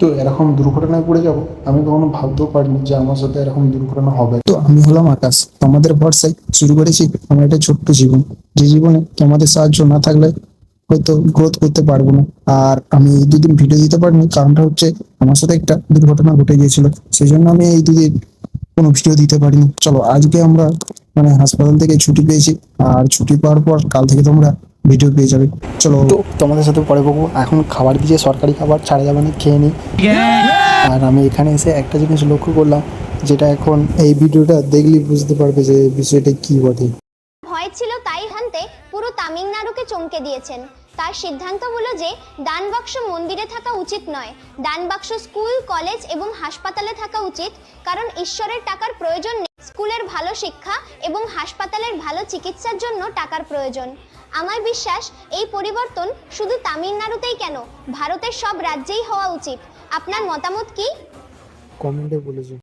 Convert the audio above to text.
তো এরকম দুর্ঘটনায় পড়ে যাব আমি কখনো ভাবতেও পারিনি যে আমার সাথে এরকম দুর্ঘটনা হবে। তো আমি হলাম আকাশ, তোমাদের ভরসায় শুরু করেছি আমার একটা ছোট্ট জীবন, যে জীবনে তোমাদের সাহায্য না থাকলে হয়তো গ্রোথ করতে পারবো না। আর আমি এই দুদিন ভিডিও দিতে পারিনি, কারণটা হচ্ছে আমার সাথে একটা দুর্ঘটনা ঘটে গিয়েছিল, সেই জন্য আমি এই দুদিন কোনো ভিডিও দিতে পারিনি। চলো, আজকে আমরা হাসপাতাল থেকে ছুটি পেয়েছি, আর ছুটি পাওয়ার পর কাল থেকে তোমরা ভিডিও পেয়ে যাবে। চলো, তো তোমাদের সাথে পরে বলবো। এখন খাবার দিয়ে সরকারি খাবার ছাড়া যাবে না, খেয়ে নিই। আর আমি এখানে এসে একটা জিনিস লক্ষ্য করলাম, যেটা এখন এই ভিডিওটা দেখলে বুঝতে পারবে যে বিষয়টা কি বটে। ভয় ছিল তাই হানতে পুরো তামিলনাড়ুকে চমকে দিয়েছেন। তার সিদ্ধান্ত হলো যে দান বাক্স মন্দিরে থাকা উচিত নয়, দান বাক্স স্কুল, কলেজ এবং হাসপাতালে থাকা উচিত, কারণ ঈশ্বরের টাকার প্রয়োজন নেই, স্কুলের ভালো শিক্ষা এবং হাসপাতালের ভালো চিকিৎসার জন্য টাকার প্রয়োজন। আমার বিশ্বাস এই পরিবর্তন শুধু তামিলনাড়ুতেই কেন, ভারতের সব রাজ্যেই হওয়া উচিত। আপনার মতামত কি? কমেন্টে বলেছে।